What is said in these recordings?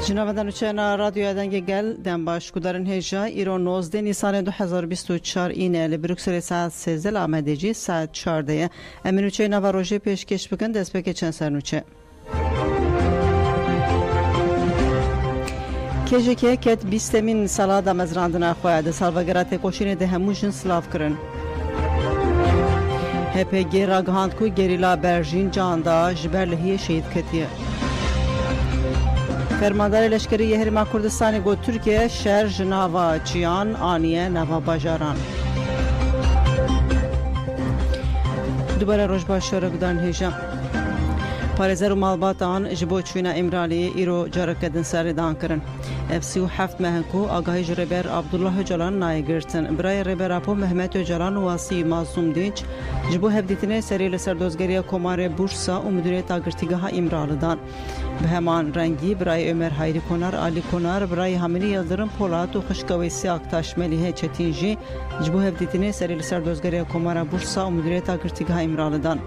جنابدان چنا رادیو دنگ گل دم باش کدارن هجا ایران 19 نیسان 2024 اینه لبروکسل ساعت 13 آمدگی ساعت 14 امینوچه نواروژه پیشکش بکن دست بک چند سرنوچه کجیکه کت 20مین سالا دم از راندن خواهد سالوگرات کوشین ده هموشن سلاف کرن هپگی راگهاند کو گریلا برژین جاندا جبر لهی شهید کتیه فرماندار لشکری یهرما کردستان گو ترکیه شهر جناوا چیان آنیه نوا باجاران دوباره روش باشور گدان هیجم پارێزەر و ماڵباتان ji bo çûna Îmraliyê îro carekedin serêdan kirin. Ev 37 mehenku agahî ji rêber Abdullah Öcalan nayê girtin. Birayê rêber Apo Mehmet Öcalan û wasî Masum Dinç ji bo hevdîtinê serê li ser dozgeriya Komarê Bursa û Müdûriyeta Girtîgeha İmralı dan. Bi heman rengî birayê Ömer Hayri Konar, Ali Konar, birayê Hamînî Yıldırım Polat û Xişkewêsî Aktaş Melîhe Çetin jî ji bo hevdîtinê serê li ser dozgeriya Komara Bursa û Müdûriyeta Girtîgeha İmralı dan.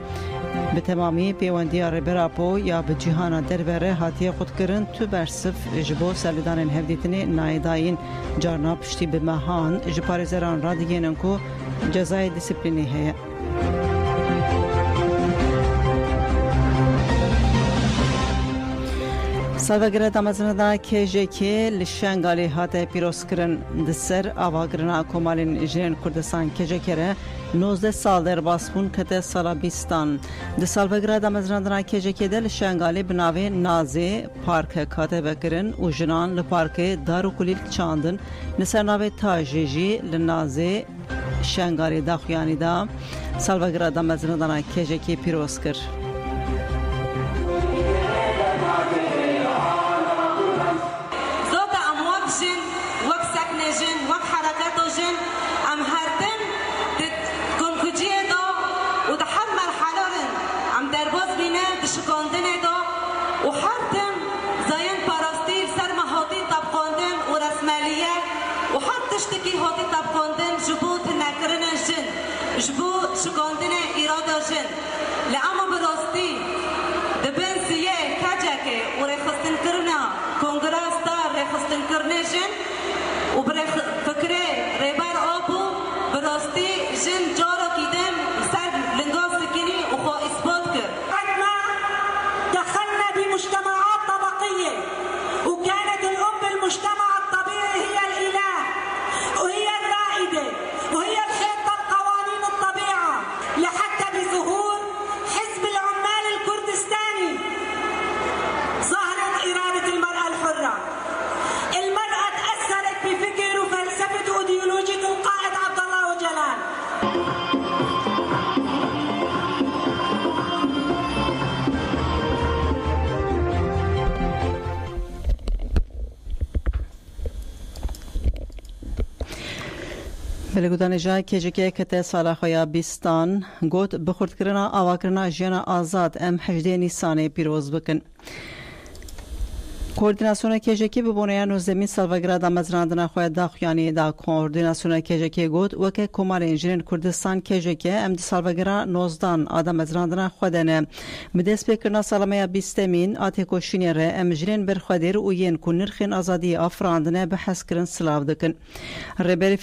به تمامی پیوندی ربراپو یا به جهان درباره هاتی خود کرن تو برسف جبو سلیدان هفدیتنی نایداین جارنا پشتی به مهان جپارزران را دیگنن کو جزای دیسپلینی هیا سالوگره دامزنده کجکی لشنگالی هات پیروز کرن دسر آواگرنا کمالین جنین کردستان کجکره 19 سال در باسپون کته سالابیستان د سالوگره دامزنده کجکی دل لشنگالی بناوی نازی پارک کاته بکرن و جنان لپارک دارو کلیل چاندن نسر ناوی تاجیجی لنازی شنگالی داخویانی دا سالوگره دامزنده کجکی پیروز کر جبو شکاندن ایرادا جن لعما براستی دبنسیه کجاکه و رخصتن کرنا کنگراس دا رخصتن کرنه جن و فکره ریبر آبو براستی جن جارا کیدم سر لنگاس سکنی و خواه اثبات کرد ما دخلنا بمجتمعات طبقية وكانت الأم بالمجتمع الطبيعي هي الإله وهي الرائدة وهي الخطة القوانين الطبيعة لحتى بظهور حزب العمال الكردستاني ظهرت إرادة المرأة الحرة. المرأة تأثرت بفكر وفلسفة وإيديولوجية القائد عبد الله أوجلان. بلگودان جای کجکی کته سال خویا بیستان گوت بخورد کرنا آواکرنا جیانا آزاد ام 18 نیسان پیروز بکن. کوردیناسیون کجکی ببونه 19 سالوگره دامزراندن خواه داخویانی دا کوردیناسیون کجکی گوت وکه کمال انجینر کردستان کجکی ام سالوگره 19 آدامزراندن خودنه بدست بکرنا سالمه 20مین آتی کوشینی ره ام جنین برخودیر و ین کنرخین آزادی افراندنه بحث کرن سلاو دکن ربری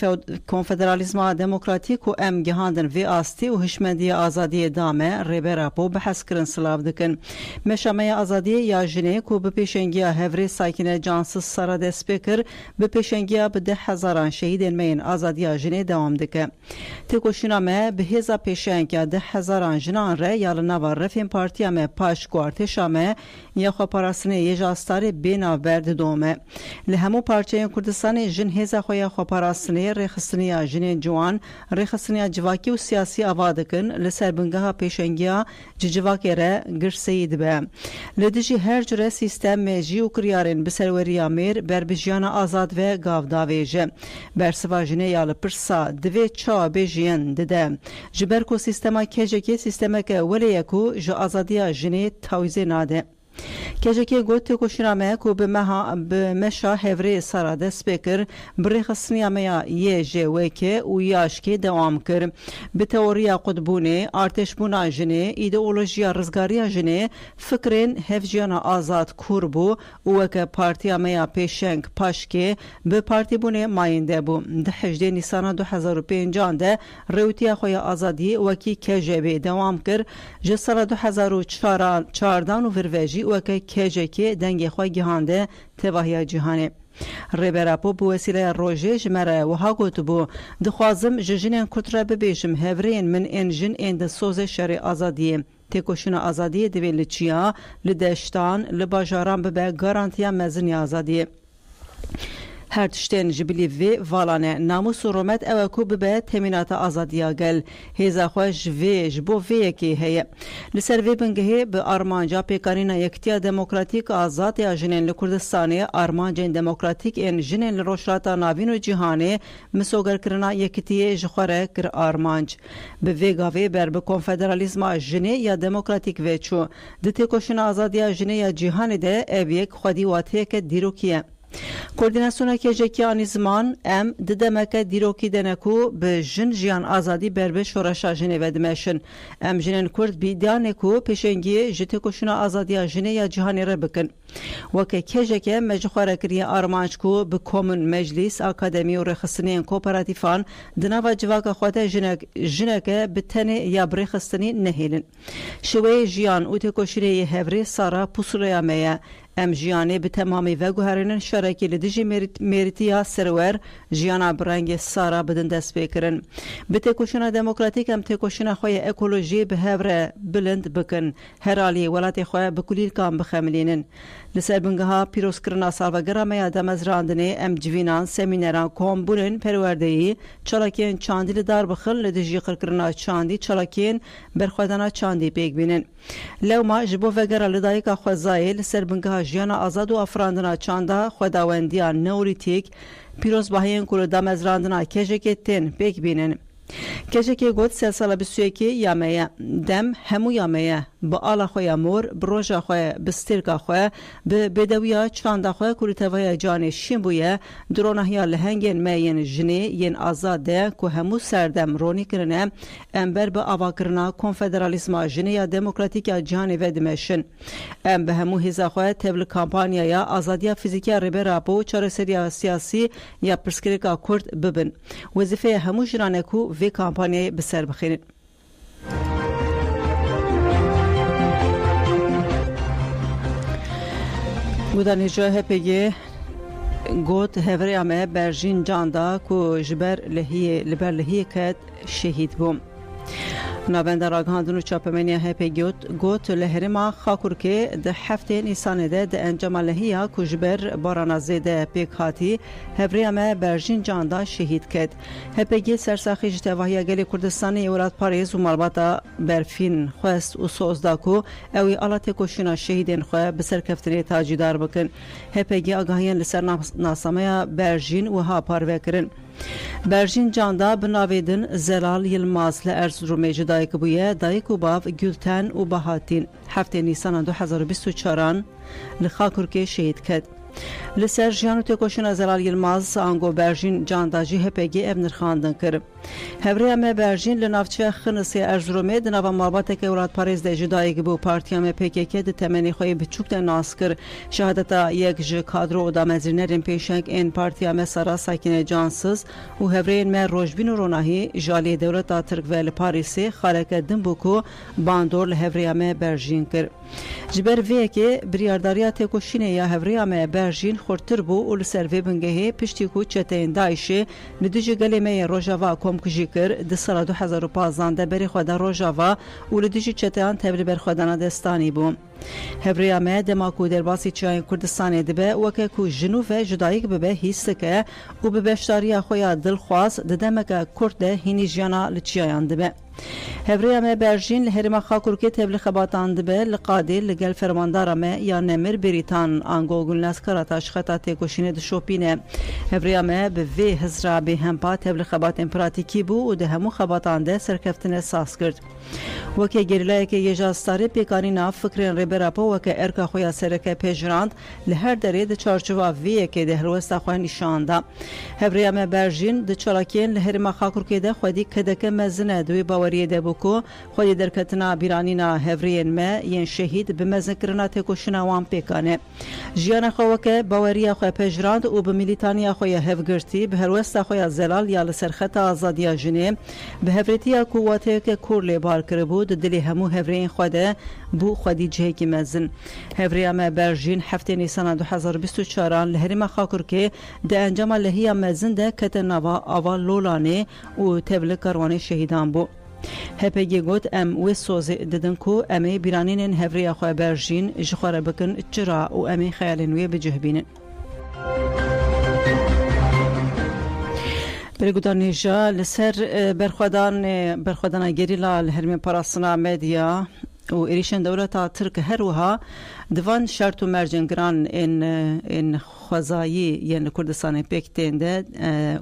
کنفدرالیزم دموکراتیک و ام گهاندن وی آستی و هشمندی آزادی دامه ربرا پو بحث کرن سلاو دکن مشامه آزادی یا جنی کو بپیشنگی هفری ساکنه جانسز سارا دسپیکر به پیشنگی به 10,000 شهید مین آزادی جنی دوام دکه تکوشینامه به هزا پیشنگی 10,000 جنان ره یال نوار رفین پارتیامه پاش کوارتشامه یا خو پاراسنه یجاستاری بینا برد دومه لهمو پارچه کردستان جن هزا خو یا خو پاراسنه رخصنی جنین جوان رخصنی جواکی و سیاسی آوادکن لسر بنگاه پیشنگی جواکی ره گرسید به لدیجی هر جره سیستم میجی و کریارین بسروری امیر بر بجیان آزاد و گاوداویجه بر سواجنه یال پرسا دوی چا بجیان دده جبر کو سیستما کجکی سیستما که ولی یکو جو آزادی جنی تاویزه ناده کجکی گوت کوشنامه کو به مشا هفری سارا دست بکر برخصنی امیا یه جوکه و یاشکی دوام کر به تئوریا قطبونه ارتش بونا جنه ایدئولوژیا رزگاریا جنه فکرین هفجیانا آزاد کوربو و که پارتی امیا پیشنگ پاشکه به پارتی بونه ماینده بو ده 18 نیسان 2005 ده روتیا خوی آزادی وکی کجبی دوام کر جسال 2014 و وروژی وکی کجکی دنگ خوی گهانده تواهی جهانه ریبراپو بو وسیله روژه جمره و ها گوت بو دخوازم ججنین کتره ببیشم هفرین من انجن اند سوز شر آزادیه تکوشن آزادی دوی لچیا لدشتان لباجاران ببه گارانتیا مزنی آزادیه هر تشتین جبلی وی والانه ناموس و رومت او کو به تمینات آزادیا گل هیزا خوش وی جبو وی کی هي لسر وی بنگه به آرمانجا پیکارینا یکتیا دموکراتیک آزاد یا جنین لکردستانی آرمانجین دموکراتیک ان جنین لروشلاتا ناوین و جهانی مسوگر کرنا یکتیه جخوره کر آرمانج به وی گاوی بر به کنفدرالیزم جنی یا دموکراتیک وچو دتی کوشن آزادیا جنی یا جهانی ده اویک خودی واته که دیروکیه کوردیناسیون کجکی آنی زمان ام ددمک دیروکی دنکو به جن جیان آزادی بربه شورشا جنه ودمشن ام جنن کرد بیدانکو پیشنگی جتی کشنا آزادی جنه یا جهانی را بکن وکه کجکی مجخوره کری آرمانج کو به کومن مجلس اکادمی و رخصتنین کوپراتیفان دنوا جواک خواته جنک به تنه یا برخصتنی نهیلن شوی جیان او تکشنه هفری سارا پوسولیا میه ام جیانه به تمامی و گوهرین شرکی لدیجی میریتیا سرور جیانا برنگ سارا بدن دست بکرن به تکوشنا دموکراتیک ام تکوشنا خوی اکولوژی به هفره بلند بکن هرالی ولات خوی بکلیل کام بخملینن لسر بنگها پیروز کرنا سالوگرا میا دمزراندنه ام جوینان سمینران کومبولن پروردهی چلاکین چاندی دار بخل لدیجی کرنا چاندی چلاکین برخودانا چاندی پیک بینن لو ما جبو وگرا لدایکا خوزایل سر بنگها جیانا آزاد و افراندنا چاندا خداوندیا نوریتیک پیروز باهین کل دمزراندنا کجکی تن پیک بینن کجکی گوت 3 سال 21 یامه دم همو یامه با آلا خوی مور بروژا خوی بسترکا خوی به بدویا چاندا خوی کل توای جان شیمبویه درونهیا لهنگن ماین جنی ین آزاده که همو سردم رونی کرنه امبر به آواکرنا کنفدرالیسم جنی یا دموکراتیک جهانی ودمشن ام به همو هزا خوی تبل کامپانیا یا آزادیا فیزیکی ریبراپو چارەسەری سیاسی یا پرسکریکا کرد ببن وظیفه همو جرانکو وی کامپانیای بسر بخیرن بودن جاه پیگه گوت هفری امه برژین جاندا کو جبر لهیه کد شهید بوم نوانده راگهاندن و چاپمنی هپی گوت لهرما خاکور که ده هفته نیسان ده انجام لهیه کجبر بارانازه ده پیک هاتی هفری همه برژین جاندا شهید کد هپی سرساخی جتواهی گلی کردستانی اولاد پاریز و مالباتا برفین خواست و سوزداکو اوی آلات کشینا شهیدین خواه بسر کفتنی تاجیدار بکن هپی آگاهیان لسر ناسامه برژین و ها پاروه کرن برژین جاندا بناویدن زلال یلماز لارزرومی جدایک بویه دایک و باو گلتن و بهاتین هفته نیسان 2024 لخاکرکی شهید کد لسر جانو تکوشن زلال یلماز آنگو برژین جانداجی هپگی ابنر خاندن کرد هفری همه برژین لنافچه خنسی ارزرومی دنوا مابات که اولاد پاریز ده جدایک بو پارتی همه پیکیکی ده تمنی خوی بچوک ده ناس کر شهادتا یک ج کادرو و دامزرینرین پیشنگ این پارتی همه سرا ساکن جانسز و هفرین مه روشبین و روناهی جالی دولتا ترک ویل پاریسی خالک دنبوکو باندور لهفری همه برژین کرد جبر وی که بریارداریا تکوشینه یا هفری همه برژین خورتر بو و لسروی بنگهی پشتی کو چتین دایشه ندیج گلیمه روژاوا کمکجی کر ده سال 2015 ده بری خدا روژاوا و لدیج چتیان تبری بر خودانا دستانی بو هفری همه دماکو درباسی چاین کردستانی دبه وکه کو جنوب جدایک ببه هیستکه و به بشتاری خویا دلخواست ده دمک کرده هینی جانا لچیان دبه هفریا ما برژین لهرما خاکورکی تبلی خباتان دبه لقادی لگل فرماندارا ما یا نمر بریتان آنگو گلناس کراتاش خطات کوشینه دشوپینه هفریا ما به وی هزرا به همپا تبلی خبات امپراتیکی بو و ده همو خباتان ده سرکفتنه ساس کرد وکه گریلای که یجاستاری پیکارینا فکرین ریبراپا وکه ارکا خویا سرکه پیجراند لهر دری ده چارچوبا ویه که ده هلوستا خواه نشانده هفریا ما برژین ده چالاکین لهرما خاکورکی ده خودی کدکه مزنه دوی باوریه ده بکو خودی درکتنا بیرانینا هفرین ما ین شهید به مزنکرنا تکوشنا وان پیکانه جیان خواه باوریا خواه پیجراند و به میلیتانیا خواه هفگرتی به هلوستا خواه زلال یا لسرخط آزادیا جنه به هفریتیا قواته که کورلی بار کربود دلی همو هفرین خواه بو خودی جهکی مزن هفریا ما برژین هفته نیسان 2024 لهرما خاکورکی ده انجام لحیا مزن ده کتنوا آوال لولانه و تبل کروانه شهیدان بو هپگی گوت ام و سوز ددن کو امی بیرانین هفریا خواه برژین جخواره بکن چرا و امی خیالنوی بجهبینن برگودانیجا لسر برخودان گریلا لهرمی پاراسنا مدیا و ایریشن دولتا ترک هر وها دوان شرط و مرجنگران این خوزایی یعنی کردستان پیکتینده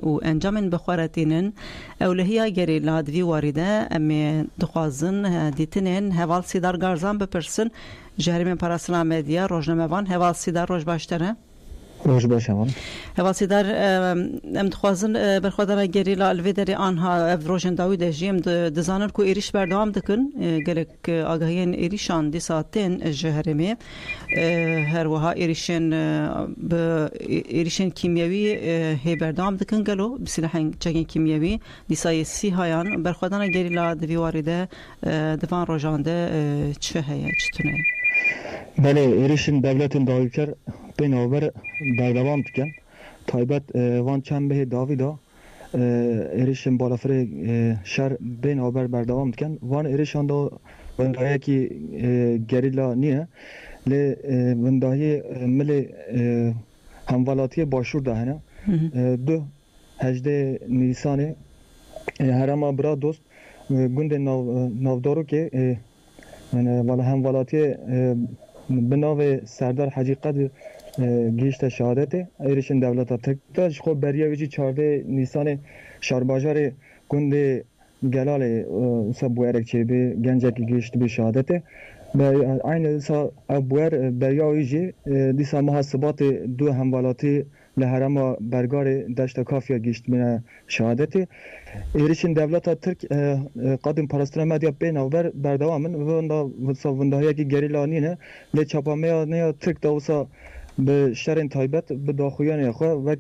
و انجام بخورتینن اولهیا گریلا دوی وارده امی دخوازن دیتنین هوال سیدار گارزان بپرسن جهرمی پاراسنا مدیا روشنموان هوال سیدار روش باشتره؟ روش باشم هواسی در امتخوازن برخوادن گریلا الویدری آنها افروژن داوید جیم دزانن کو ایریش بردام دکن گلک آگاهین ایریشان دی ساعتین جهرمی هر وها ایریشن کیمیایی هی بردام دکن گلو بسیلحن چگین کیمیایی دی سایسی هایان برخوادن گریلا دوی وارده دوان روژانده چه هیا چطونه؟ بله ایریشن دولتین داویکر بنابر بردوام دکن تایبت وان چند به داویدا ایریشن بالافر شهر بنابر بردوام دکن وان ایریشان دا وندهایی که گریلا نیه لی وندهایی مل همولاتی باشور دهنه دو 18 نیسانه هرما برا دوست گند نافدارو که والا همولاتی بناو سردار حاجی قدر گیشت شهادت ایریشن دولت ترکتاش خود بریه ویجی 14 نیسان شارباجار گند گلال بویرک چه به گنجه که گیشت به شهادت این دیسا بویر بریا ویجی دیسا محاسبات دو همولاتی لحرم برگار دشت کافیا گیشت به شهادت ایریشن دولت ترک قادم پرستران مدیا بیناوبر بردوامن وندهایی که گریلانی نه لی چاپامه نه ترک داوسا به شرین تایبت به داخویان خواه و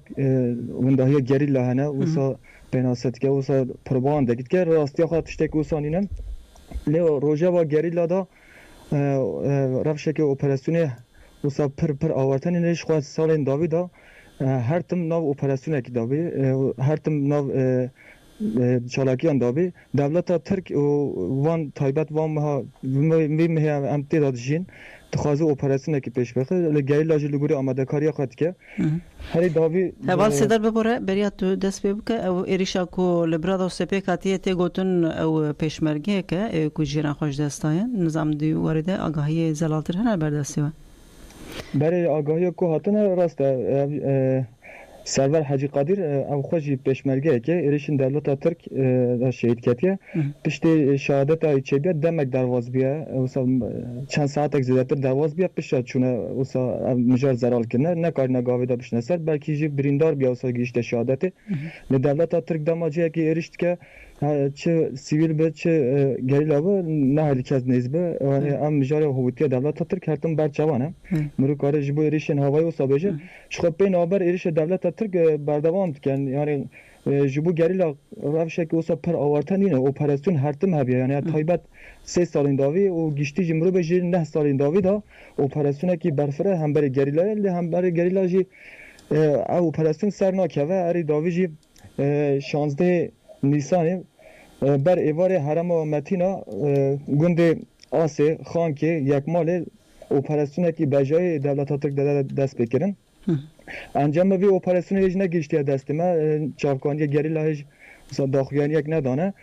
وندهایی گریلا هنه وسا بیناست که وسا پربان دکید که راستی خواه تشتک وسانینن لی روژه و گریلا دا رفشه که اپراسیونه وسا پر آورتنی نیش خواه سالین داوی دا هر تم ناو اپراسیونه که داوی هر تم ناو چالاکیان داوی دولت ترک وان تایبت وان مها میمه امتی دادشین تخازه اپراسیونه که پیش بخواه لگری لگوری آماده کاری خواهد که هری داوی هوال سیدر ببوره بریاد تو دست ببکه او ایریشا کو لبراد و سپی کاتیه تی گوتن او پیشمرگه که کو جیران خوش دستاین نظام دی وارده آگاهی زلالتر هنر بردستی و برای آگاهی کو هاتن راسته سرور حاجی قادر او خوشی پیشمرگه که ایریشن دولت ترک شهید کتیه پشت شهادت های چه بیاد دمک درواز بیه چند ساعت زیادتر درواز بیه پشت چونه مجال زرال کنه نکار نگاوی دا بشنه سر بلکه جی بریندار بیا گیشت شهادت دولت ترک داماجیه که ایریشت که چه سیویل به چه گریلا به نه هلیک از نیز به ام مجال هویتی دولت ترک هرتون برچوانه مرو کار جبو ایریشن هوایی و سابجه شخوب بین آبر ایریش دولت ترک بردوام کن یعنی جبو گریلا روشه که اوسا پر آورتن اینه اپراسیون هرتم هبیه یعنی تایبت 3 سال داوی و گیشتی جمرو به جیر 9 سال داوی دا اپراسیونه که برفره هم بر گریلا هم بر گریلا جی اپراسیون سر ناکوه اری داوی جی 16 نیسان بر ایوار حرم و متینا گند آسه خان که یک مال اپراسیونه که بجای دولت ترک دست بکرن انجام به اپراسیون هیچ نگیشتی دست ما چاپکانی گریلا هیچ مثلا داخویانی یک ندانه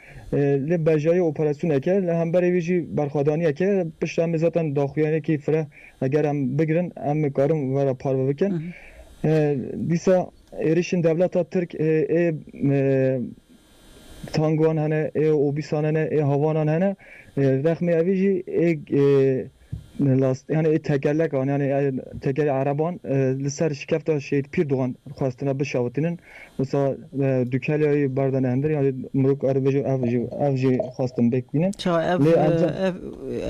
لی بجای اپراسیون که هم برای ویجی برخوادانی که پشت هم ذاتن داخویانی که فره اگر هم بگیرن هم کارم ورا پار بکن دیسا ایریشن دولت ترک تانگوان هنه اوبیسان هنه هاوانان هنه رقم اویجی لاست یعنی تکلک آن یعنی تکل عربان لسر شکفت شید پیر دوان خواستن بشاوتینن وسا دکالیای بردن هندر یعنی مروک عربی اوجی خواستن بکینن چرا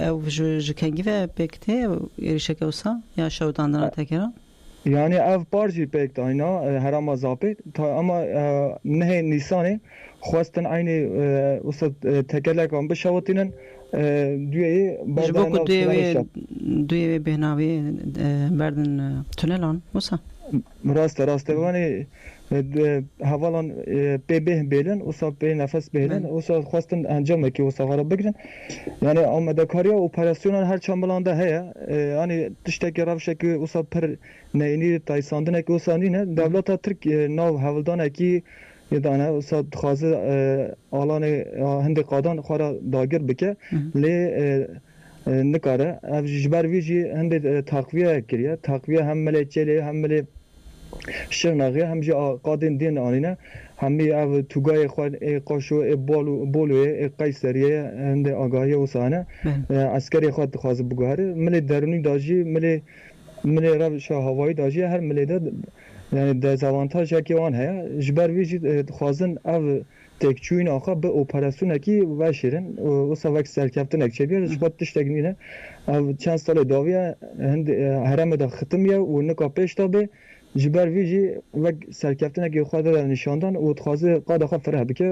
اوج کنگی و بکته ایریشه که وسا یا شاودان دارن تکران یعنی اف پارچی بکت اینا هرام زاپت تا اما نه نیسانه خواستن عینی وسا تکلک آن بشاوتینن دوی بردن دوی بهناوی بردن تونلان وسا راست وانی حوالان به بیلن وسا به نفس بیلن وسا خواستن انجام کی وسا قرار بگیرن یعنی آماده کاری اپراسیون هر چمبلانده هيا یعنی تشتکی روش کی وسا پر نینی تایساندن کی وسا نه دولت ترک نو حوالدان کی یدانه وسا خازه آلان هند قادان خورا داگر بکه لی نکاره جبر ویجی هند تقویه کریه تقویه هم ملی چلی هم ملی شرناغی هم جا قادن دین آنینه همی او توگای خود قاشو بولو قیصریه هند آگاهی وسانه عسکری خود خواز بگوهره ملی درونی داجی ملی روش هوایی داجی هر ملی ده یعنی دزاوانتاژ که آن هست جبر ویجی خوازن او تکچوین آخه به اپراسیون کی و شیرن و سوک سرکفتن اکچه بیار جبر تشتگنینه او چند سال داویه هند هرم دا ختمیه و نکا پیش تابه جبر ویجی و سرکفتن کی خواهد در نشاندن و تخوازه قاد آخه فره بکه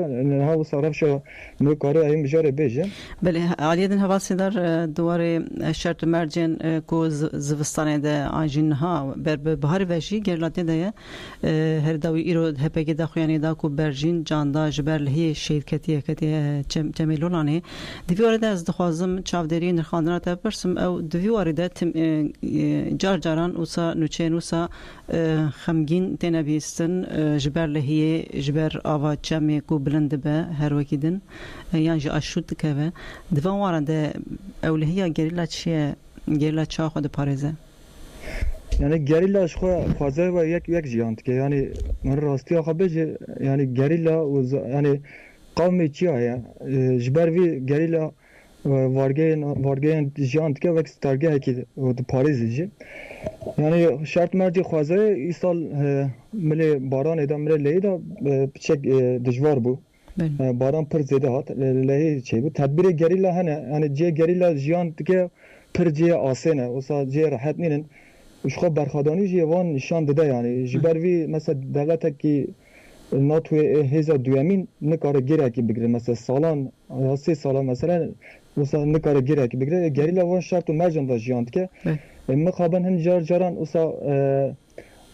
ها و صرف شو مکاره این بجاره بیجه بله علیدن حواسی در دواره شرط مرجن کو زوستانه ده آنجین ها بر بهار وشی گرلاته ده هر داوی ایرو هپگی دا خویانی دا کو برجین جاندا جبر لهی شرکتی جمیلولانه دوی ده از دخوازم چاودری نخاندنا تبرسم او دوی ده جار جاران اوسا نوچین اوسا خمگین تنبیستن جبر لهی جبر آوا چمی کو بلند به هر وکیدن یعنی جا اشود که دوام وارد اولهی گریلا چیه گریلا چه خود پارزه یعنی گریلاش خوازه و یک جیانت که یعنی من راستی آخه بجه یعنی گریلا یعنی قومی چی آیا جبر وی گریلا وارگه جیانت که وقت تارگه که پارزه جی یعنی شرط مرجی خوازه ای سال ملی باران ایدا ملی لیدا چک دجوار بو باران پر زیده هات لهی چی بود تدبیر گریلا هنه یعنی جه گریلا جیان که پر جه آسینه وسا جه راحت نینن وش خب برخوادانی جه وان نشان داده یعنی جبر وی مثلا دولت کی ناتو هزا دوامین نکاره گیره کی بگیره مثلا سالان 3 سال مثلا وسا نکاره گیره کی بگیره گریلا وان شرط و مرجان دا جیان که مخابن هن جاران وسا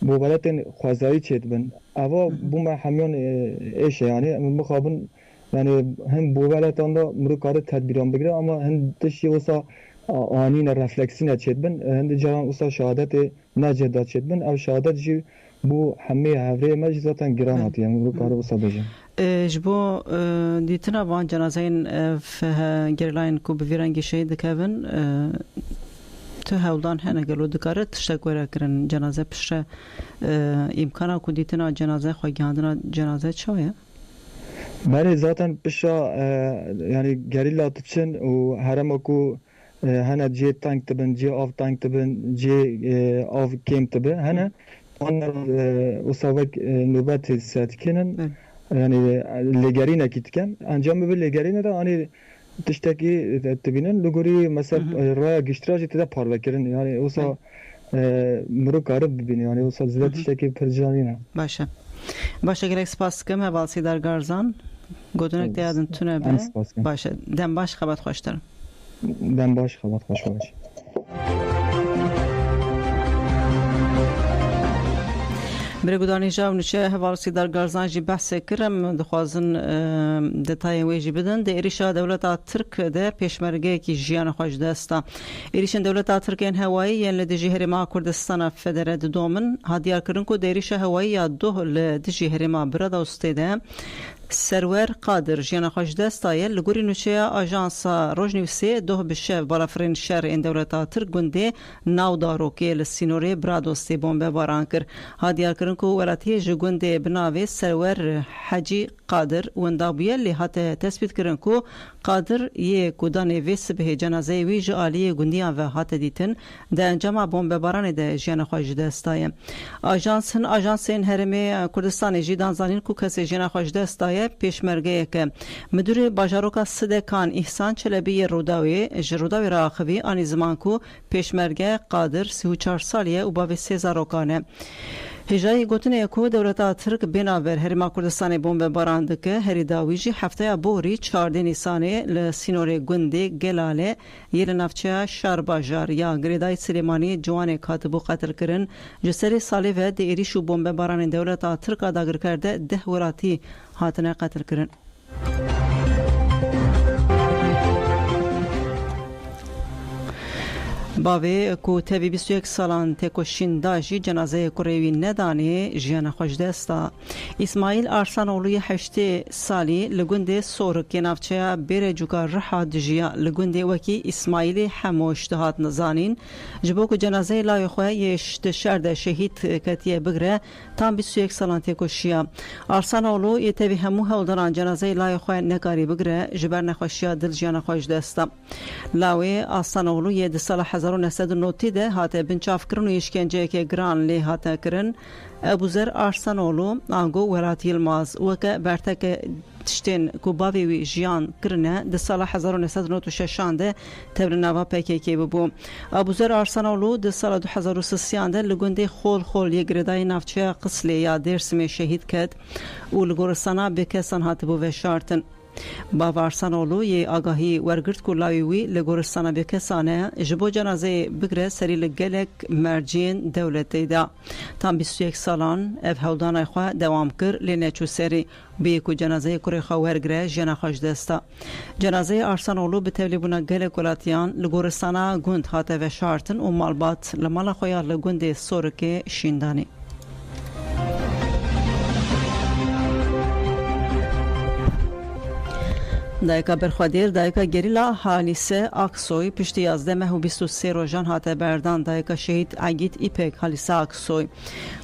بوبلتن خوازایی چید بن اوا بوم همیان ایش یعنی مخابن یعنی هم بوبلتان دا مروکار تدبیران بگیره اما هن تشی وسا آنین رفلکسین چید بن هند جاران وسا شهادت نجد چید بن او شهادت جی بو همه هفره مجزاتن گران هاتی هم مروکار وسا بجن جبو دیتنا وان جنازین فه گرلاین کو بویرنگی شهید کهون تو هولدان هنه گلو دکاره تشتگوره کرن جنازه پشت امکانا کو دیتنا جنازه خواهی گهاندنا جنازه چوه؟ بله ذاتن پشت یعنی گریلا تبچن و هرم اکو هنه جه تانک تبن جه آف تانک تبن جه آف کیم تبن هنه آن اصابک نوبت ساعت کنن یعنی لگرینه کی تکن انجام به لگرینه دا آنی تشتکی تبینن لگوری مثلا رای گشتراجی تدا پارو کردن یعنی اوسا مرو کارب ببینی یعنی اوسا زیاد تشتکی پرجانی نه باشه گرک سپاس کم حواسی در گارزان گودنک دیادن تونه به باشه دم باش خبرت خوشتر دم باش خبرت خوش باش برگودانی جاو نشه حواسی در گارزان جی بحث کرم دخوازن دتای ویجی بدن ده ایریشا دولت ترک ده پیشمرگه کی جیان خوش دستا ایریشن دولت ترک این هوایی یعنی لدجی هرما کردستان فدرال دومن هادیار کرن کو ده ایریشا هوایی یا دو لدجی هرما بردا استیده سرور قادر جیان خوش دستایه لگوری نوچه آژانسا روزنویسی دو بشه بالافرین شهر این دولتا ترگونده ناو دارو که لسینوری برادوستی بمب باران کر هادیار کرن که ولاتی جگونده بناوی سرور حجی قادر وندابیه لحات تثبیت کرن که قادر یه کودان ویس به جنازه وی جالی گوندیان و هات دیتن ده انجام بمب باران ده جیان خوش دستایه آژانسین هرمی کردستان جیدان زانین که کسی جیان خوش دستایه پیشمرگه که مدیر باجاروکا صدکان احسان چلبی روداوی جروداوی راخوی آنی زمان کو پیشمرگه قادر 34 سالیه و باوی 3000 روکانه هجای گوتنه کو دولتا ترک بناور هرما کردستان بمب باراند که هری داویجی هفته بوری 14 نیسانه لسینور گوندی گلاله یل نفچه شار باجار یا گریدای سلیمانی جوان کاتبو قتل کرن جسری سالی و دیری شو بمب باران دولتا ترک داگر کرده 10 وراتی هاتنه قتل کرن باوی کو تبی 21 سالان تکوشین داجی جنازه کوریوی ندانی جیان خوش دستا اسماعیل ارسانولوی 8 سالی لگونده سورک نافچه بیر جوکا رحا دجیا لگونده وکی اسماعیل حموش دهات نزانین جبو کو جنازه لای خواه یشت شرد شهید کتیه بگره تام 21 سالان تکوشیا ارسانولو ی تبی همو هولدران جنازه لای خواه نکاری بگره جبر نخوشیا دل جیان خوش دستا لاوی ارسانولو ی دسال 1990 ده هاته بنچاف کرن و işkence که گران لی هاته کرن ابوذر ارسنولو آنگو ولاتی الماز وکه برتک تشتین کوباوی وی جیان کرنه ده سال 1996 ده تبرنوا PKK بو ابوذر ارسنولو ده سال 2003 ده لگونده خول یگردای نفچه قسلی یا درسم شهید کد و لگورستانا بکسان هاته بو و شارتن با وارسانولو یه آگاهی ورگرد کلاوی وی لگورستان بکسانه جبو جنازه بگره سری لگلک مرجین دولتی دا تام 21 سالان اف هودان خواه دوام کر لینچو سری بیکو جنازه کره خواه ورگره جنا خوش دستا جنازه ارسانولو به تولیبونا گلک ولاتیان لگورستانا گوند هاته و شارتن و مالبات لمالا خواه لگوند سورک شیندانی دایکا برخوادیر دایکا گریلا حالیسه اکسوی پشتی 11 مه و 23 روزان هاته بردان دایکا شهید عگید ایپک حالیسه اکسوی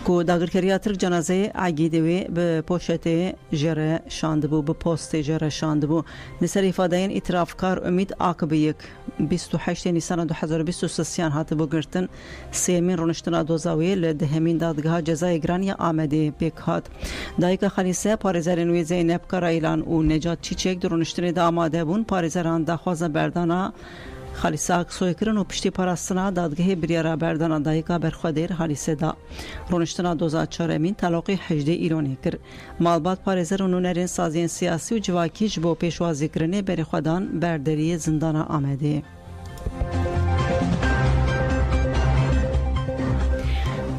کو داگرکریا ترک جنازه عگیدوی به پوشت جره شاندبو به پوست جره شاندبو نسر ifadeyên itirafkar Ümit Akbıyık 28 Nisan 2023 هاته بو گرتن سیمین رونشتنا دوزاوی لدهمین دادگاه جزای گرانی آمده پیکات دایکا خالیسه پارزرین وی زینب کرایلان و نجات چیچک درونشتن da amade bun parizeran da xwaza berdana خالیسه اکسوی کرن و پشتی پاراستنا دادگاه بریارا بردانا دایکا برخوادیر خالیسه دا رونشتنا 2004 مین تلاقی 18 ایرانی کر مالبات پارزر و نونرین سازین سیاسی و جواکیج بو پیشوازی کرنه برخوادان برداری زندانا آمده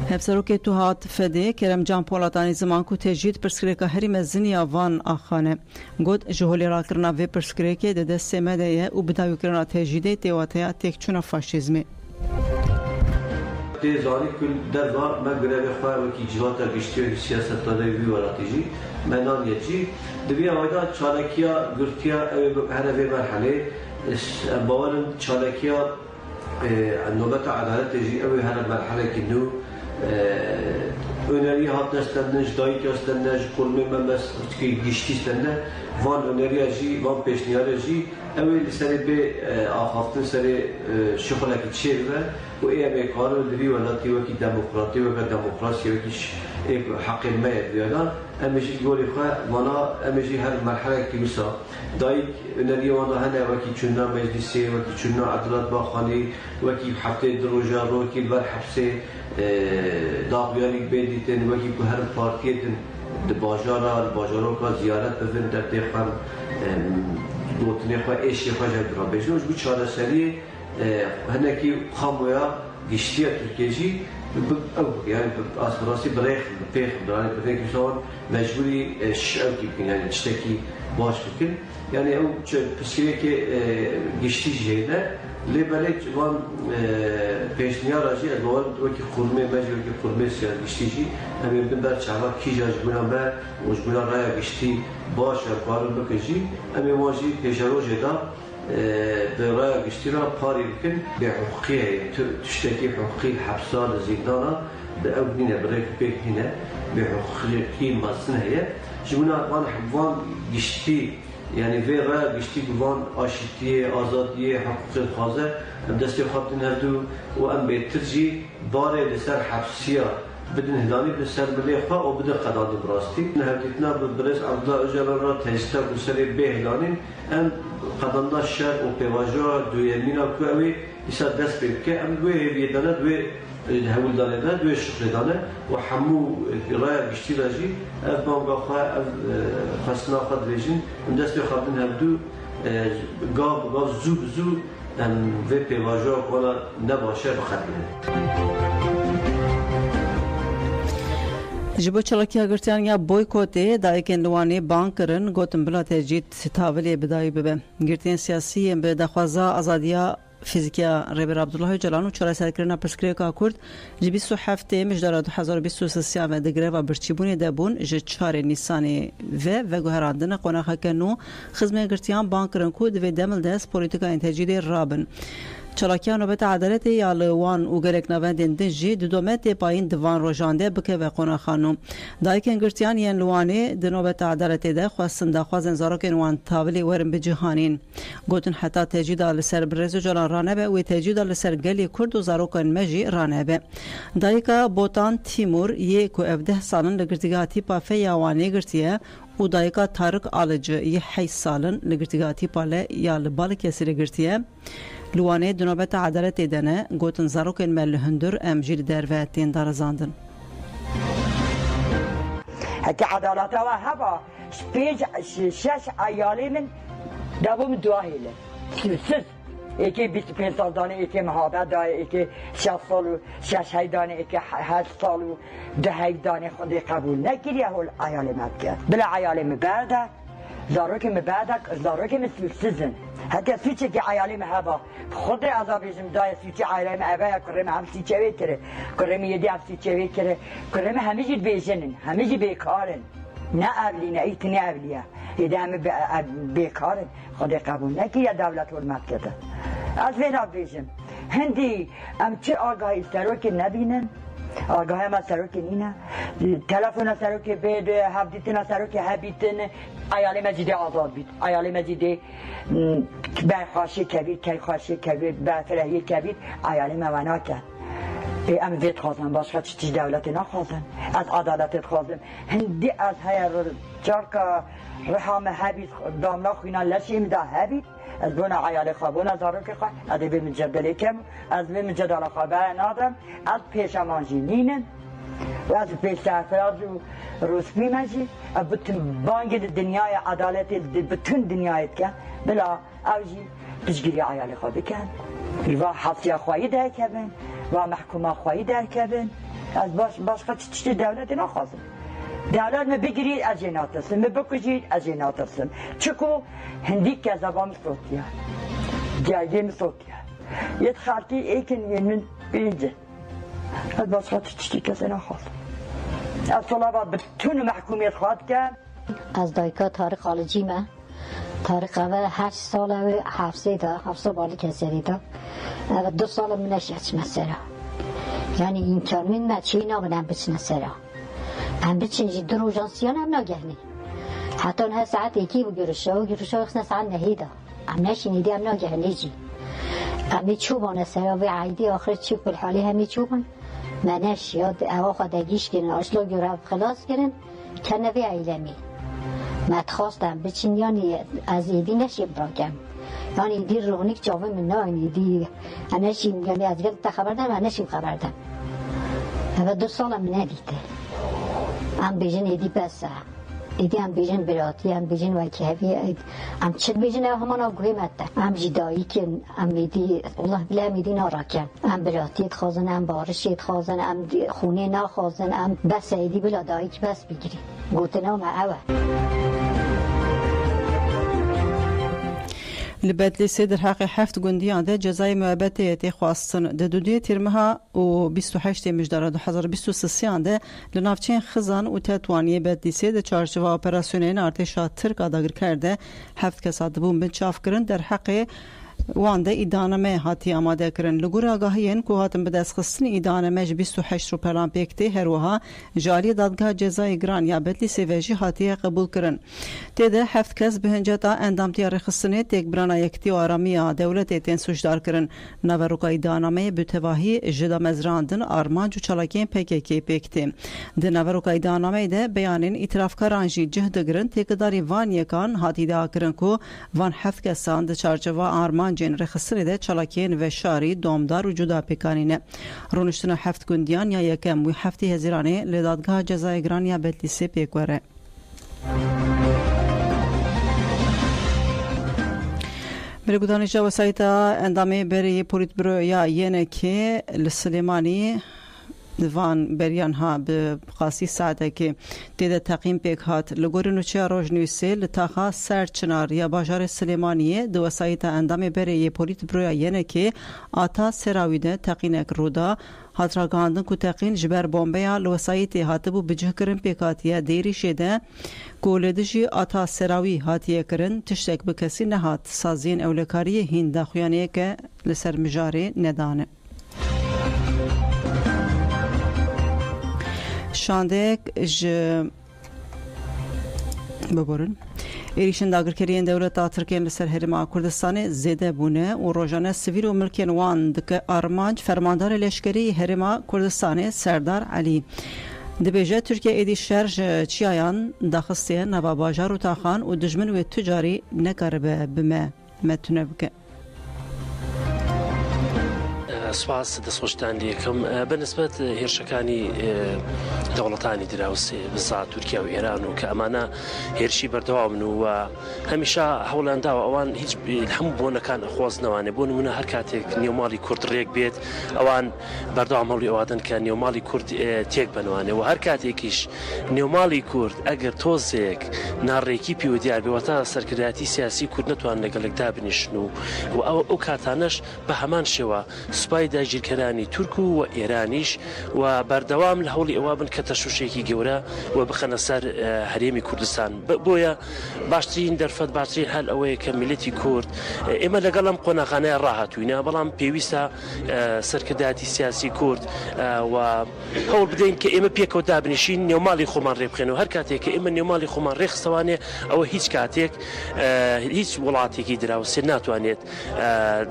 هفسروکی تو هات فده کرم جان پولاتانی زمان کو تجدید پرسکریکا هری مزنی وان آخانه گود جهولی را کرنا و پرسکریکی ده دست سمده و بداوی کرنا تجدیده تیواتیا تکچونا فاشیزمی تزاری کل در وار مگره بخواه وکی جواتا گشتی و سیاست داده وی وراتیجی منان یجی دوی آیدا چالکیا گرتیا هر وی مرحله باورن چالکیا نوبت عدالت جی اوی هر مرحله کنو öneri hatnestenler, dayık yastenler, kolme memes ki giştistenler, van önerici, van peşniyareci, evvel sene be ahaftın sene şıkılaki çevre, bu eğer karı diri ve lati ve ki demokrati ve demokrasi ve ki hakime ediyorlar. Emeji goli kha, bana emeji her merhale ki mesela dayık öneri vana hene ve ki çünna meclisi ve ki çünna adalet bakanı ve ki hafte droja ro ki var hapse داغیاری بیدیتن وکی که هر پارتیتن باجارو که زیارت بفن در تیخم دوتنی خواه ایشی خواه جد را بجنوش بو چاره سری هنکی خامویا گشتیه ترکیجی yani asrası bırak pek yani pek insan mecburi şevki yani çteki baş fikir yani o psikolojik geçtiği şeyde لبلج وان پیشنیار راجی از وان وکی خورمه مجی وکی خورمه سیار گشتیجی همین بندر چهار کیجا جبنا ما و جبنا رای گشتی باش کارو بکشی همین واجی پیشروج دا به رای گشتی را پاری بکن به حقوقی تشتکی حقوقی حبسان زندانا به اونینه برای بکنه به حقوقی مصنع هی جبنا وان گشتی یعنی وی را گشتی گوان آشتیه آزادیه حقوق الخوازه هم دستی خاطر هردو و ام بیترجی باره لسر حبسیه بدن هدانی لسر ملیخا و بدن قداد براستی نهردیتنا برز عبدالله اجلال را تجسته بسر به هدانی ام قدانده شر و پیواجه دویمینا کوئی ایسا دست بیبکه ام دوی هیویدانه دوی هول دانه دوی شکل دانه و همو رای گشتی راجی اف بانگا خواه اف خواستنا خواه دریجین ام دستی خوابدن هبدو گاب زو و پیواجه کالا نباشه بخدمه جبو چلاکی اگرتیان یا بویکوتی دایکن لوانی بانکرن گوتن بلا تجید تاولی بدایی ببه گرتین سیاسی به دخوازا آزادیا فیزیکیا ربر عبدالله جلان و چرا سرکرنا پرسکریکا کرد جی 27 مجدار 2023 و دگره و برچیبونی دبون ج 4 نیسانی و گوهراندن قناخه کنو خدمت گرتیان بانکرن کود و دمل دست پولیتیکا انتاجی رابن چلاکیان نوبت عدالت یا لوان و گرک نوندن دنجی دومت پایین دوان روزانده بکه و قناخانو دایکن گرتیان یان لوانی د نوبت عدالت ده خواستن دخوازن زاروکن وان تاولی ورم بجهانین گوتن حتی تجید لسر برز جلان رانبه و تجید لسر گلی کرد و زاروکن مجی رانبه دایکا بوتان تیمور یک و 17 سالن لگرتگاتی پافه یاوانی گرتیه و دایکا تارک آلج یه 8 سالن لگرتگاتی پاله یا لبال کسی لگرتیه لوانه دنوبت عدالت دنه گوتن زاروکن مل هندر ام جیل درواتین دارزاندن هكي عدالته وهبا سبيج شش عيالي من دابو من دواهيله سس ايكي 25 سال دانه ايكي محابه داي ايكي 6 سال شش هاي دانه ايكي 8 سال و 10 دانه خودي قبول نكري هول عيالي مبكر بلا عيالي مبعده زاروكي مبعدك زاروكي مثل سزن هكا سوچه که عیالی مهبا خود عذابیشم دای سوچه عیالی مهبا کرم هم سوچه کره کرم یدی هم سوچه کره کرم همه جد بیشنن همه جد بیکارن نه اولی نه ایت نه اولیه یدی همه بیکارن خود قبول نکی یا دولت ورمت کده از وینا بیشم هندی ام چه آگاهی سروک نبینن آگاه ما سروک نینه تلفن سروک بید هفدیتنا سروک هبیتن عیالی مجیده آزاد بید عیالی مجیده برخواشی کبیر کی خواشی کبیر برفرهی کبیر عیالی موانا کن ام وید خوازن باشد چیز دولتی نخوازن از عدالت خوازن هندی از های جارکا رحام هبید دامنا خوینا لشیم دا هبید از بون عیال خوابون از آروک خواه از بی مجدلی کم از بی مجدل خوابه نادم از پیشمانجی نینن و از پیش سرفراز و روسپی مجی بتون بانگ دنیای عدالت بتون دنیایت کن بلا اوجی تشگیری عیال خوابی کن و حفظی خواهی در کبن و محکومه خواهی در کبن از باش چی دولت نخواستم دولت می بگیرید از جنات هستم می بکشید از جنات هستم چکو هندی که زبان صوتیه جایگه صوتیه یه خالتی ایکن من بینجه از باش چی کسی نخواستم از طلبات بتون محکومیت خواهد کن از دایکا تاریخ خالجی من تاریخ اول 8 سال و 7 سال بالی کسری دا و 2 سال من نشیدش مسیره یعنی این کارمین مچی نامدن بچنه سره هم بچنجی دو روژانسیان هم ناگهنی حتی اونها ساعت یکی بگرشه و گرشه اخصنا ساعت نهیده هم نشینیدی هم ناگهنی جی همی چوبانه سره و عیدی آخر چی کل حالی همی چوبان منش یاد اوا خودگیش گرن آشلو گره خلاص گرن کنه وی ایلمی متخواستم بچین یعنی از ایدی نشیم براکم یعنی ایدی رونیک جاوه من نه ایدی انشیم یعنی از گلت خبردم انشیم خبردم و 2 سال من ندیده هم بیجن ایدی بسه ایدی هم بیجن براتی هم بیجن وکیهوی هم چه بیجن همان آگوی مده هم جدایی که هم ایدی الله بله هم ایدی ناراکن هم براتیت خوازن هم بارشیت خوازن هم خونه ناخوازن هم بس ایدی بلا دایی که بس بگیری گوتنا اوه لبدلی سید حق هفت گندیان ده جزای محبته تخواستن ده دودی ترمها و 28 مجدار 2023 ده لنافچین خزان و تطوانی بدلی سید چارچوب اپراسیونین ارتشا ترک آداگر کرده هفت کس آدبون بنچاف کرن در حق وانده ایدانمه هاتی آماده کرن لگور آگاهیین که هاتم به دست خستن ایدانمه 28 رو پلان پیکته هروها جاری دادگاه جزای گران یا بدلی سیویجی هاتی قبول کرن تیده هفت کس به هنجتا اندامتی رخصنه تیک برانا یکتی و آرامی دولت ایتین سوشدار کرن نوروکا ایدانمه بتواهی جدا مزراندن آرمانج و چلاکین پیکی پیکته ده نوروکا ایدانمه ده بیانین اطرافکارانجی جهد گرن تیکداری وان یکان هاتی دا کرن که وان هفت کسان ده چارچوا آرمان جن رخصنه ده چلاکین و شاری دومدار و جدا پیکانینه رونشتن هفت گندیان یا یکم و هفتی هزیرانه لدادگاه جزای گران یا بدلی سی پیکوره بری بودانش وسایتا اندامه بری پولیت برو یا یعنی که لسلیمانی وان بریان ها به خاصی ساعته که دیده تقییم پیک هات لگوری نوچه روش نویسه لطاقه سرچنار یا باجار سلیمانیه دو وسایت اندام بری پولیت برویا یعنی که آتا سراویده تقینک رودا هات را گاندن که تقین جبر بومبیا لوسایت هاتبو بجه کرن پیکاتیه دیری شده گولدشی آتا سراوی هاتیه کرن تشتک بکسی نهات سازین اولکاری هنده خویانیه که لسر مجاری ندانه شاندک ببرن ایریشن داگرکرین دولت ترکیه لسر هرما کردستان زیده بونه و روزانه سیویل و ملکین وان دک آرمانج فرماندار لشکری هرما کردستان سردار علی دبیجه ترکیه ایدی شرج چیایان داخستیه نوا باجار و تاخان و دجمن و تجاری نکربه بمه متونه بکه سواس دەستخۆشتان لێکم بەنسبەت هێرشەکانی دەوڵەتانی دراوسێ بزات تورکیا و ئێران و کە ئەمانە هێرشی بەردەوامن و هەمیشە هەوڵانداوە ئەوان هیچ هەموو بۆنەکان خۆزنەوانێ بۆ نمونە هەر کاتێک نێوماڵی کورد ڕێک بێت ئەوان بەردەوام هەوڵی ئەوادن کە نێوماڵی کورد تێک بنوانێ و هەر کاتێکیش نێوماڵی کورد ئەگەر تۆزێک ناڕێکی پێوە دیار بێوەتە سەرکردایەتی سیاسی کورد نەتوان لەگەڵێکدا بنیشن و ئەو کاتانەش بە هەمان شێوە سوپای داگیرکەرانی تورک و ئێرانیش و بەردەوام لە هەوڵی ئەوە بن کە تەشوشێکی گەورە و بخەنە سەر هەرێمی کوردستان بۆیە باشترین دەرفەت باشترین هەل ئەوەیە کە میلەتی کورد ئێمە لەگەڵ ئەم قۆناغانەیە ڕاهاتووینە بەڵام پێویستە سەرکردایەتی سیاسی کورد و هەوڵ بدەین کە ئێمە پێکەوە دابنیشین نێوماڵی خۆمان ڕێبخێن و هەر کاتێک کە ئێمە نێوماڵی خۆمان ڕێخستەوانێ ئەوە هیچ کاتێک هیچ وڵاتێکی دراوسێ ناتوانێت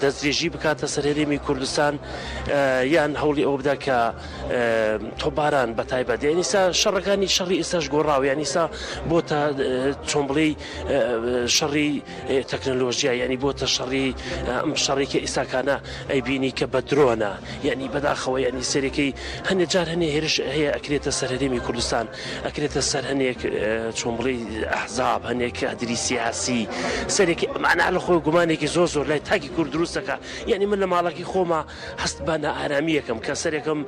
دەستدرێژی بکاتە سەر هەرێمی کوردستان یان هەوڵی ئەوە بدا کە تۆباران بە تایبەت یانیسا شەڕەکانی شەڕی ئێستاش گۆڕاوە یانیسا بۆتە چۆن بڵێ شەڕی تەکنۆلۆژیا یعنی بۆتە شەڕی ئەم شەڕێکی ئێستاکانە ئەیبینی کە بە درۆنە یعنی بەداخەوە یعنی سەرەکەی هەندێک جار هەنێ هێرش هەیە ئەکرێتە سەر هەرێمی کوردستان ئەکرێتە سەر هەنێک چۆن بڵێ ئەحزاب هەنێک هەدری سیاسی سەرێکی معنە لە خۆی گومانێکی زۆر لای تاکی کورد دروستەکە یعنی من لە ماڵێکی خۆمە هەست بە نائارامیەکەم کە سەرێکم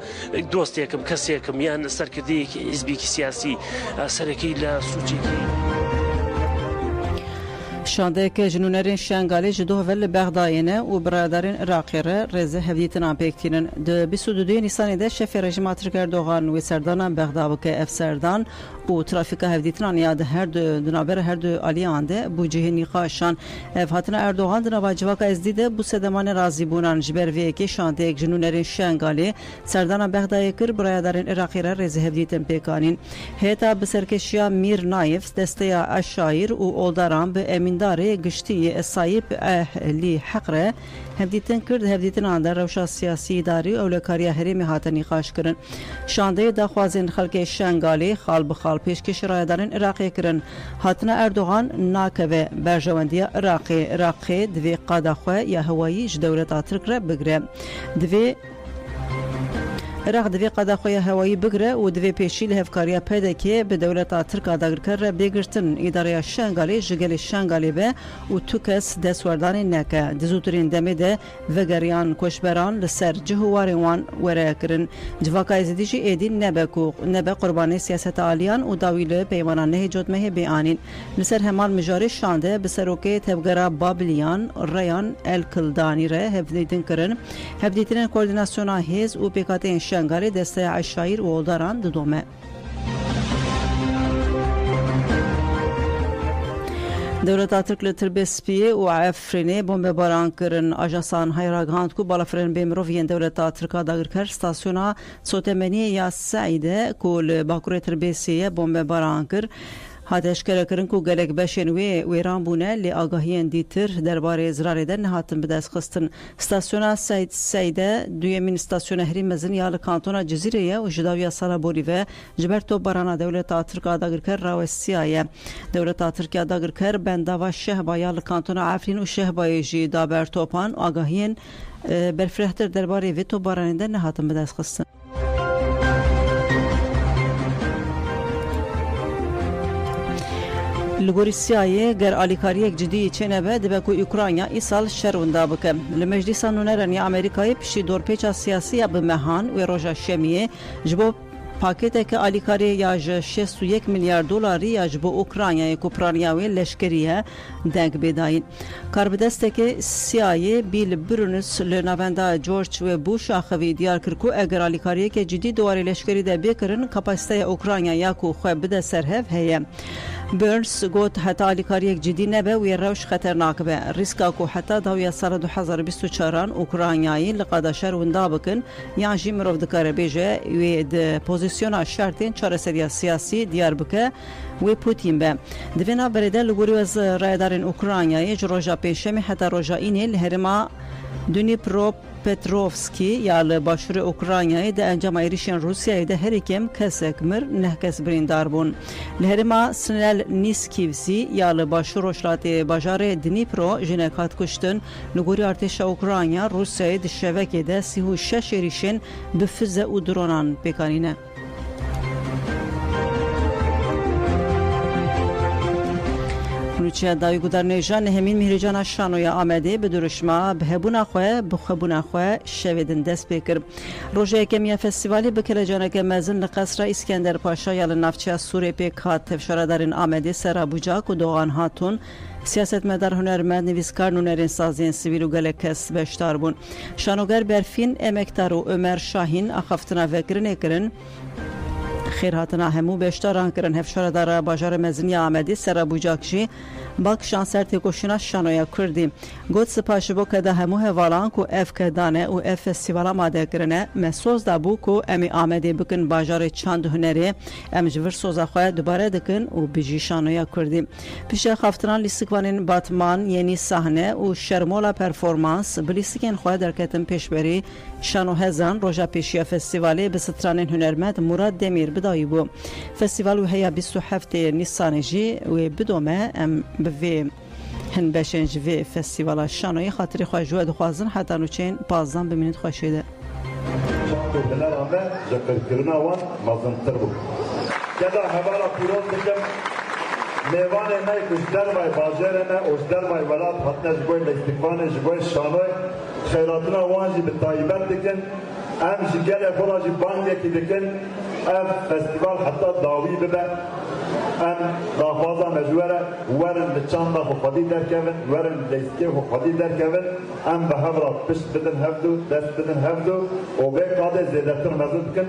دۆستێکم کەسێکم یان سەرکردەیەکی حیزبێکی سیاسی سەرەکەی لە سوچێکی شانده که جنونرین شنگالی جدو ول بغداینه و برادرین عراقی رزه هفدیتنا پیکتینن ده 22 نیسانی ده شف رژیم ترک اردوغان و سردان بغداد که اف سردان و ترافیک هفدیتنا یاد هر دو دنابر هر دو آلیانده بو جهه نیقاشان اف هاتنا اردوغان دنابا جواک از دیده بو سدمان رازی بونان جبر وی که شانده جنونرین شنگالی سردان بغداد کر برادرین عراقی رزه هفدیتن پیکانین هتا بسرکشیا میر نایف دسته اشایر و اولداران به امین داره گشتی سایب اهلی حقره هفدیتن کرد هفدیتن آن روشا سیاسی داری اولکاریا هرمی هاتنی خاش کرن شانده دخوازین خلق شنگالی خال بخال پیشکش رایدارن عراقی کرن هاتنا اردوغان ناکوه برجواندی عراقی دوی قادخوه یا هوایی دولت ترک را بگره دوی عراق دوی قداخوی هوایی بگره و دوی پیشی لهفکاریا پیدا که به دولت ترک آداگرکر بگرتن اداره شنگالی جگل شنگالی به و تو کس دستوردانی نکه دزوترین دمی ده وگریان کشبران لسر جهواری وان وره کرن جواکای زدیجی ایدین نبه قربانی سیاست آلیان و داویل پیمانان نه جدمه بیانین لسر همان مجاری شانده بسروکه تبگرا بابلیان ریان الکلدانی ره هفدیدن کرن هفدیدن کوردیناسیونا هیز و پیکاتین شنگالی دسته عشایر و اولداران ددومه دولت ترک لتربی سپیه و عفرینه بمب باران کرن آژانسان هایراگاند کو بالافرین بیمروفین دولت ترک آداگرکر ستاسیونا سوتمنی یا سعیده کول باکوره تربی سیه بمب باران کر هاتش کرن کو گلک بشن ویران بونه لی آگاهیان دیتر درباره ازرار در نهاتن بدست خستن ستاسیونا سعیده دویمین ستاسیون هری مزن یا لکانتونا جزیره و جداوی سالا بولیوه جبرتو بارانا دولت ترک آداگرکر راوستیایه دولت ترک آداگرکر بنداوا شهبا یا لکانتونا عفرین و شهبای جی دابر توپان آگاهیان برفرهتر درباره ویتو باران در نهاتن بدست خستن لگوریسیای گر آلیکاری جدی چنه به دبکو اوکراینیا ایسال شروندا بکه لمجلس نونرنی آمریکایی پشتی دور پیچ سیاسی به مهان و روژا شمیه جبو پاکت که آلیکاری یا 61 میلیارد دلاری یا جبو اوکراینیا کوپرانیاوی لشکریه دنگ بداین کاربدسته که سیای بیل برونس لناوندا جورج و بوش آخوی دیار کرکو اگر آلیکاری که جدی دواری لشکری ده بکرن کپاسیته اوکراینیا یا کو خواه بده سرهف هیه برنس گوت حتی آلیکاری جدی نبه و روش خطرناک به ریسکا کو حتی داوی سال 2024 اوکراینیایی لقاداشر وندا بکن یا جی مروف دکاره بیجه و ده پوزیسیون شرطین چاره سریا سیاسی دیار بکه و پوتین به دوینا برده لگوری وز رایدارین اوکراینیایی جروجا پیشمی حتی روژا اینی لهرما دونیپرو پتروفسکی یا لباشور اوکراینیایی ده انجام ایریشن روسیایی ده هر کم کسک مر نه کس بریندار بون لهرما سنل نیسکیوسی یا لباشور اشلات باجار دنیپرو جنکات کشتن نگوری ارتش اوکراینیا روسیایی ده شبکه ده 36 ایریشن بفزه و درونان بکانینه نوچه داوی گودرنیجان همین مهرجان شانویا آمده به درشما به هبونا خواه شویدن دست بکر روژه کمیه فستیوالی بکر جانه که مزن لقصر اسکندر پاشا یا لنفچه سوری پیک هات تفشاره دارین آمده سر ابوجاک و دوغان هاتون سیاست مدار هنرمند نویسکار نونرین سازین سیویل و گلک کس بشتار بون شانوگر برفین امکتار و عمر شاهین اخفتنا وکرنه کرن خیر هاتنا همو بشتاران کرن هفشار داره باجار مزنی آمدی سر بوجاکشی باک شانسر تکوشینا شانویا کردی گوت سپاش بو که ده همو هوالان کو اف کردانه و اف فستیوالا ماده کرنه مسوز دا بو کو امی آمدی بکن باجار چند هنری ام جور سوزا خواه دوباره دکن و بجی شانویا کردی پیش خفتران لیستکوانین باتمان یعنی صحنه و شرمولا پرفورمانس بلیستکین خواه درکتن پیشبری شانو هزان روژا پیشیا فستیوالی به سترانین هنرمند مراد دمیر بدایی بو فستیوال و هیا 27 نیسان جی و بدومه ام بوی هن بشنج وی فستیوالا شانوی خاطری خواه جوه دخوازن حتی نوچین 15 بمینید خواه شده دلال آمه جکر کرنا وان مازنتر بو کدا هبارا پیروز بکم میوان نای کشتر وای باجر نای اوشتر وای ولاد حتنا جبوی لیستیفان جبوی شانوی خیراتنا وانجی به طایبت دکن ام جگل فراجی بانگه کی دکن ام فستیوال حتی داوی ببه ام داخوازا مجوره ورن بچاندا خودی درکوین ورن لیستی خودی درکوین ام به هفرا پشت بدن هفدو دست بدن هفدو و به قاده زیدتر مزود کن